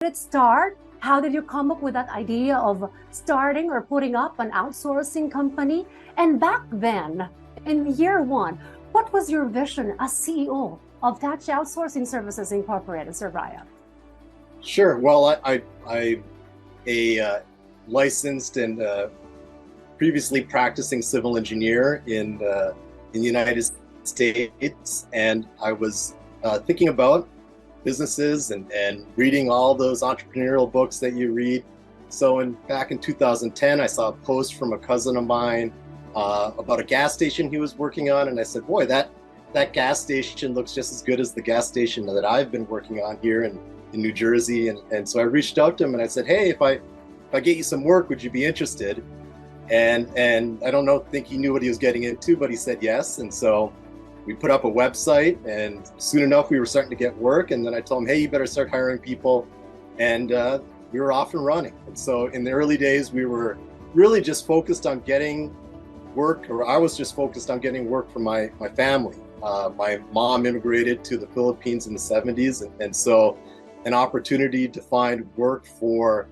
Did it start? How did you come up with that idea of starting or putting up an outsourcing company? And back then, in year one, what was your vision as CEO of Tahche Outsourcing Services Incorporated, Sir Bryan? Sure. Well, I'm a licensed and previously practicing civil engineer in the United States, and I was thinking about businesses and reading all those entrepreneurial books that you read. So back in 2010, I saw a post from a cousin of mine about a gas station he was working on, and I said, "Boy, that gas station looks just as good as the gas station that I've been working on here in New Jersey." And so I reached out to him and I said, "Hey, if I get you some work, would you be interested?" And I don't think he knew what he was getting into, but he said yes. And so we put up a website, and soon enough we were starting to get work. And then I told him, "Hey, you better start hiring people." And we were off and running. And so in the early days, we were really just focused on getting work, or I was just focused on getting work for my family. My mom immigrated to the Philippines in the 70s, and so an opportunity to find work for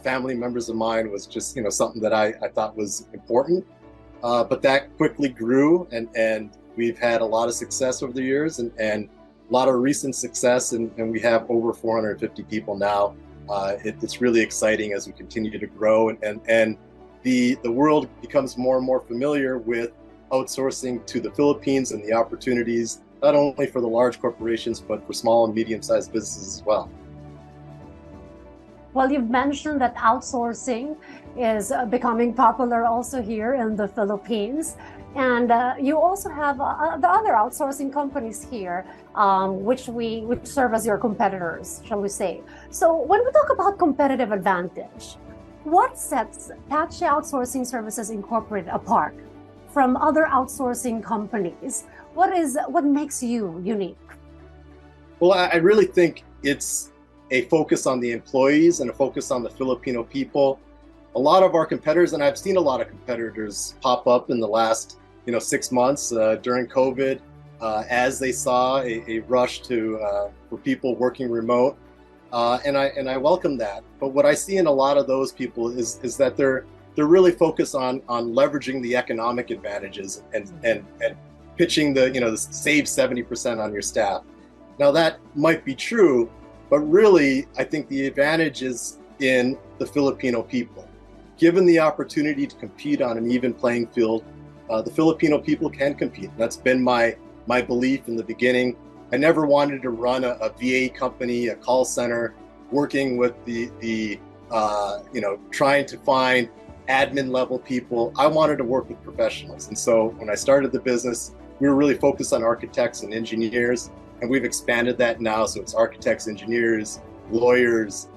family members of mine was just something that I thought was important. But that quickly grew, and we've had a lot of success over the years, and a lot of recent success, and we have over 450 people now. It's really exciting as we continue to grow, and the world becomes more and more familiar with outsourcing to the Philippines and the opportunities, not only for the large corporations, but for small and medium-sized businesses as well. Well, you've mentioned that outsourcing is becoming popular also here in the Philippines. And you also have the other outsourcing companies here, which serve as your competitors, shall we say. So when we talk about competitive advantage, what sets Tahche Outsourcing Services Incorporated apart from other outsourcing companies? What makes you unique? Well, I really think it's a focus on the employees and a focus on the Filipino people. A lot of our competitors, and I've seen a lot of competitors pop up in the last 6 months during COVID, as they saw a rush for people working remote, and I welcome that. But what I see in a lot of those people is that they're really focused on leveraging the economic advantages and pitching the save 70% on your staff. Now that might be true, but really I think the advantage is in the Filipino people. Given the opportunity to compete on an even playing field, the Filipino people can compete. That's been my belief in the beginning. I never wanted to run a VA company, a call center, working with the trying to find admin level people. I wanted to work with professionals. And so when I started the business, we were really focused on architects and engineers, and we've expanded that now. So it's architects, engineers, lawyers,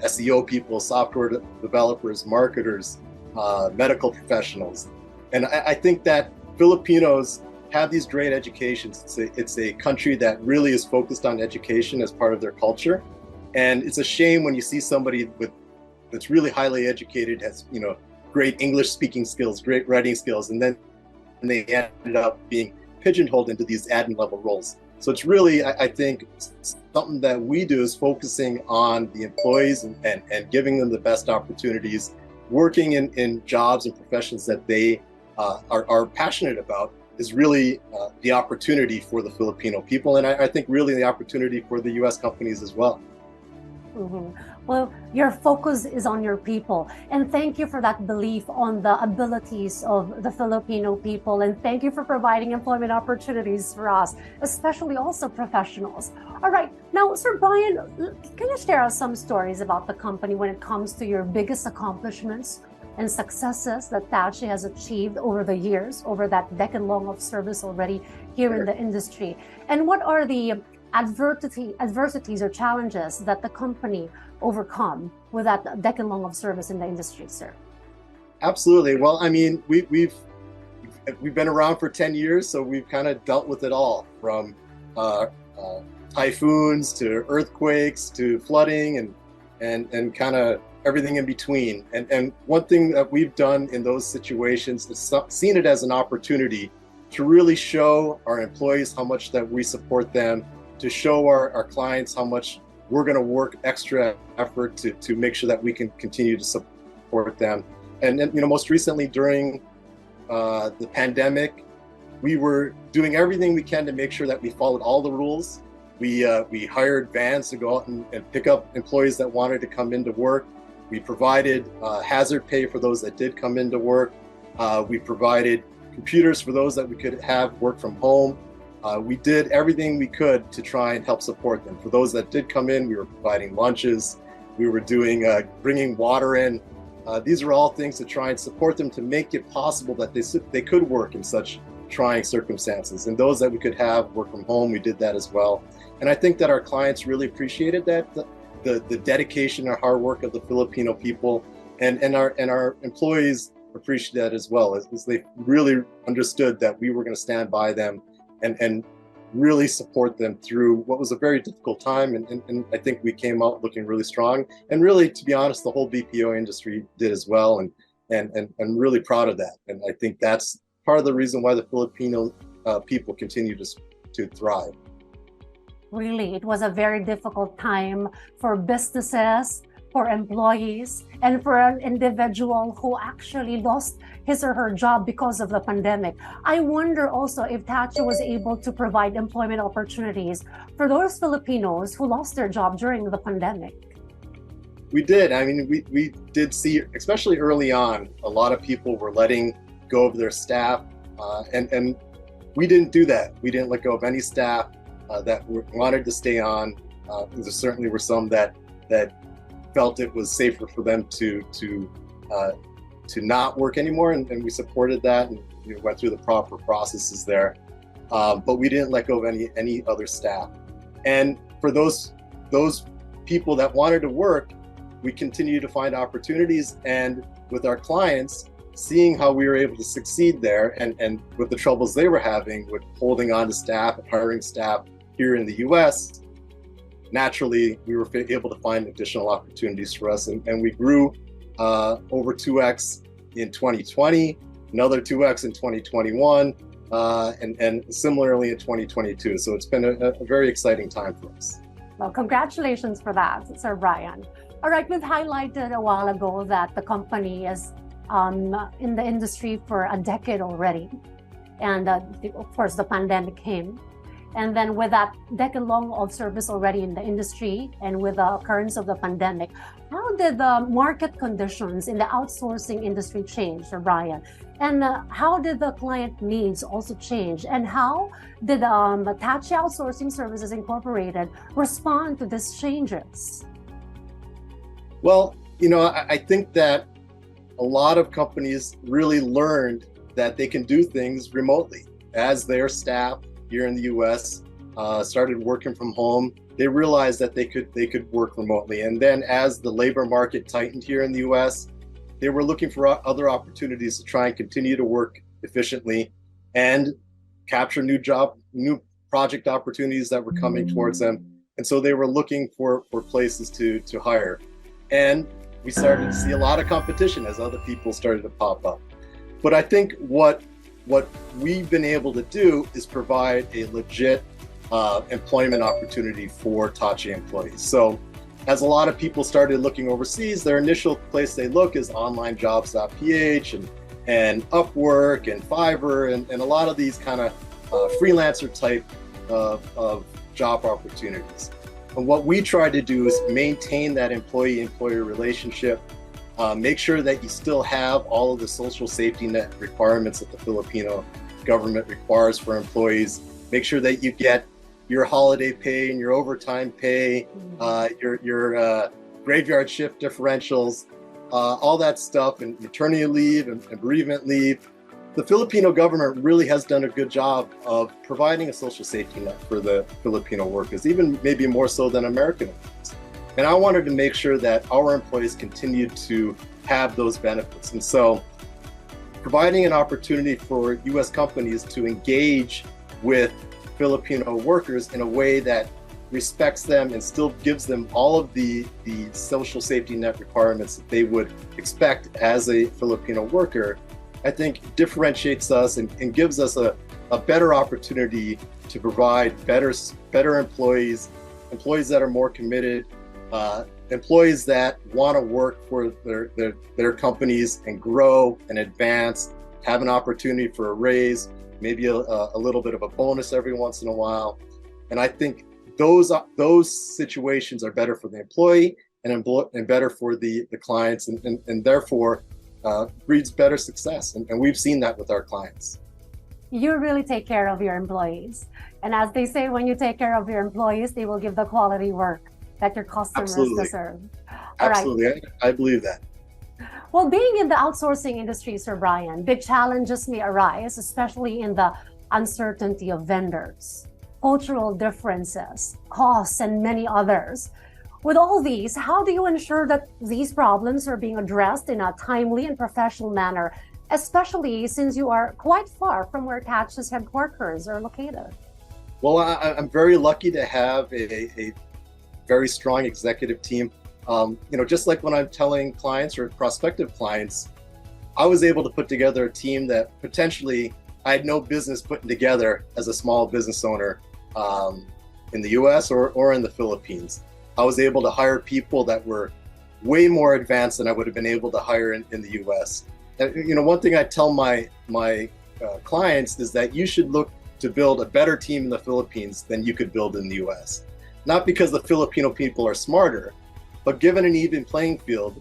SEO people, software developers, marketers, medical professionals. And I think that Filipinos have these great educations. It's a country that really is focused on education as part of their culture. And it's a shame when you see somebody that's really highly educated, has great English speaking skills, great writing skills, and then they ended up being pigeonholed into these admin level roles. So it's really, I think, something that we do is focusing on the employees and giving them the best opportunities, working in jobs and professions that they are passionate about, is really the opportunity for the Filipino people, and I think really the opportunity for the U.S. companies as well. Mm-hmm. Well, your focus is on your people, and thank you for that belief on the abilities of the Filipino people, and thank you for providing employment opportunities for us, especially also professionals. All right, now, Sir Bryan, can you share us some stories about the company when it comes to your biggest accomplishments and successes that Tahche has achieved over the years, over that decade long of service already here in the industry? And what are the adversities or challenges that the company overcome with that decade long of service in the industry, sir? Absolutely. Well, I mean, we've been around for 10 years, so we've kind of dealt with it all, from typhoons to earthquakes to flooding and kind of everything in between. And one thing that we've done in those situations is seen it as an opportunity to really show our employees how much that we support them, to show our clients how much we're going to work extra effort to make sure that we can continue to support them. And most recently during the pandemic, we were doing everything we can to make sure that we followed all the rules. We hired vans to go out and pick up employees that wanted to come into work. We provided hazard pay for those that did come into work. We provided computers for those that we could have work from home. We did everything we could to try and help support them. For those that did come in, we were providing lunches. We were bringing water in. These are all things to try and support them to make it possible that they could work in such trying circumstances. And those that we could have work from home, we did that as well. And I think that our clients really appreciated that, the dedication and hard work of the Filipino people, and our employees appreciated that as well, as they really understood that we were going to stand by them and really support them through what was a very difficult time. And I think we came out looking really strong. And really, to be honest, the whole BPO industry did as well. And I'm really proud of that. And I think that's part of the reason why the Filipino people continue to thrive. Really, it was a very difficult time for businesses, for employees, and for an individual who actually lost his or her job because of the pandemic. I wonder also if Tahche was able to provide employment opportunities for those Filipinos who lost their job during the pandemic. We did. I mean, we did see, especially early on, a lot of people were letting go of their staff, and we didn't do that. We didn't let go of any staff that wanted to stay on. There certainly were some that felt it was safer for them to not work anymore, and we supported that, and went through the proper processes there. But we didn't let go of any other staff. And for those people that wanted to work, we continue to find opportunities, and with our clients, seeing how we were able to succeed there, and with the troubles they were having with holding on to staff and hiring staff here in the US, naturally, we were able to find additional opportunities for us, and we grew over 2x in 2020, another 2x in 2021, and similarly in 2022. So it's been a very exciting time for us. Well, congratulations for that, Sir Bryan. All right, we've highlighted a while ago that the company is in the industry for a decade already. And of course, the pandemic came. And then with that decade long of service already in the industry, and with the occurrence of the pandemic, how did the market conditions in the outsourcing industry change, Sir Bryan? And how did the client needs also change? And how did Tahche Outsourcing Services Incorporated respond to these changes? Well, I think that a lot of companies really learned that they can do things remotely. As their staff here in the U.S. Started working from home, they realized that they could work remotely. And then as the labor market tightened here in the U.S., they were looking for other opportunities to try and continue to work efficiently and capture new project opportunities that were coming towards them. And so they were looking for places to hire. And we started to see a lot of competition as other people started to pop up. But I think what we've been able to do is provide a legit employment opportunity for Tahche employees. So as a lot of people started looking overseas, their initial place they look is onlinejobs.ph and Upwork and Fiverr and a lot of these kind of freelancer type of job opportunities. And what we try to do is maintain that employee-employer relationship, make sure that you still have all of the social safety net requirements that the Filipino government requires for employees, make sure that you get your holiday pay and your overtime pay, your graveyard shift differentials, all that stuff, and maternity leave and bereavement leave. The Filipino government really has done a good job of providing a social safety net for the Filipino workers, even maybe more so than American workers. And I wanted to make sure that our employees continued to have those benefits. And so providing an opportunity for US companies to engage with Filipino workers in a way that respects them and still gives them all of the social safety net requirements that they would expect as a Filipino worker, I think differentiates us and gives us a better opportunity to provide better employees employees that are more committed, employees that want to work for their companies and grow and advance, have an opportunity for a raise, maybe a little bit of a bonus every once in a while. And I think those situations are better for the employee and better for the clients, and therefore breeds better success. And we've seen that with our clients. You really take care of your employees. And as they say, when you take care of your employees, they will give the quality work that your customers deserve. Absolutely. Right. I believe that. Well, being in the outsourcing industry, Sir Bryan, big challenges may arise, especially in the uncertainty of vendors, cultural differences, costs, and many others. With all these, how do you ensure that these problems are being addressed in a timely and professional manner, especially since you are quite far from where Tahche's headquarters are located? Well, I'm very lucky to have a very strong executive team. Just like when I'm telling clients or prospective clients, I was able to put together a team that potentially I had no business putting together as a small business owner in the US or in the Philippines. I was able to hire people that were way more advanced than I would have been able to hire in the US. And, one thing I tell my clients is that you should look to build a better team in the Philippines than you could build in the US. Not because the Filipino people are smarter, but given an even playing field,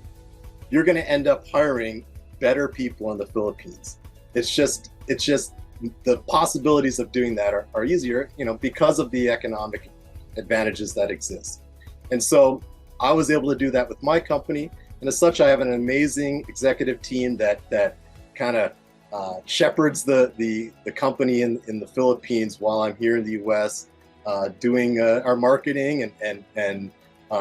you're going to end up hiring better people in the Philippines. It's just the possibilities of doing that are easier, because of the economic advantages that exist. And so I was able to do that with my company. And as such, I have an amazing executive team that kind of shepherds the company in the Philippines while I'm here in the US, doing our marketing and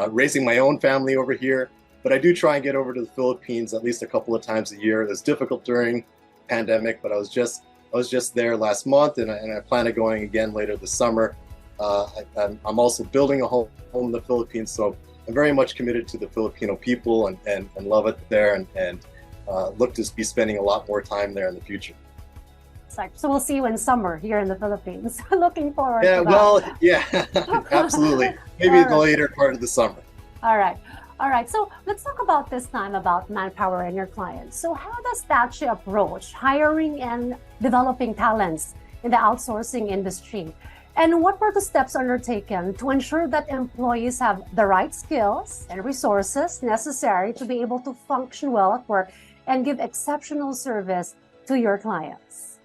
raising my own family over here. But I do try and get over to the Philippines at least a couple of times a year. It was difficult during the pandemic, but I was just there last month, and I plan on going again later this summer. I'm also building a home in the Philippines, so I'm very much committed to the Filipino people and love it there, and look to be spending a lot more time there in the future. So we'll see you in summer here in the Philippines. Looking forward to that. Well, yeah, absolutely. Maybe the later part of the summer. All right. So let's talk about this time about manpower and your clients. So how does Tahche approach hiring and developing talents in the outsourcing industry? And what were the steps undertaken to ensure that employees have the right skills and resources necessary to be able to function well at work and give exceptional service to your clients?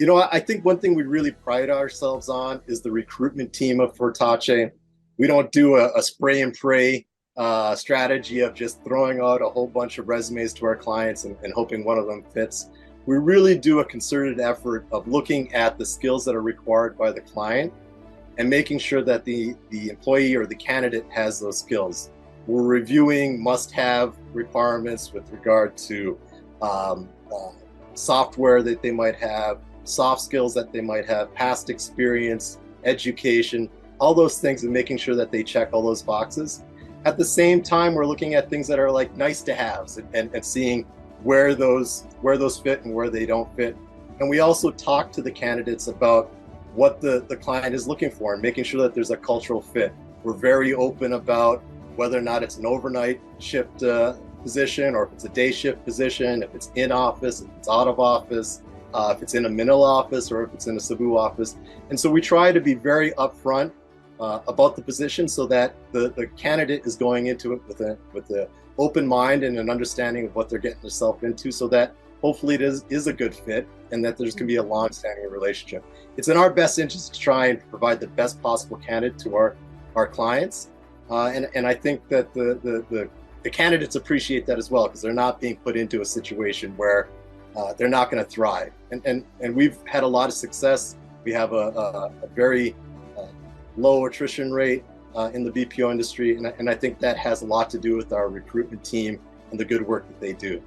I think one thing we really pride ourselves on is the recruitment team for Tahche. We don't do a spray and pray strategy of just throwing out a whole bunch of resumes to our clients and hoping one of them fits. We really do a concerted effort of looking at the skills that are required by the client and making sure that the employee or the candidate has those skills. We're reviewing must-have requirements with regard to software that they might have, soft skills that they might have, past experience, education, all those things, and making sure that they check all those boxes. At the same time, we're looking at things that are like nice to haves and seeing where those fit and where they don't fit. And we also talk to the candidates about what the client is looking for and making sure that there's a cultural fit. We're very open about whether or not it's an overnight shift position, or if it's a day shift position, if it's in office, if it's out of office, if it's in a Manila office, or if it's in a Cebu office. And so we try to be very upfront about the position so that the candidate is going into it with an open mind and an understanding of what they're getting themselves into, so that hopefully it is a good fit and that there's going to be a long-standing relationship. It's in our best interest to try and provide the best possible candidate to our clients. And I think that the candidates appreciate that as well, because they're not being put into a situation where they're not going to thrive. And we've had a lot of success. We have a very low attrition rate in the BPO industry. And I think that has a lot to do with our recruitment team and the good work that they do.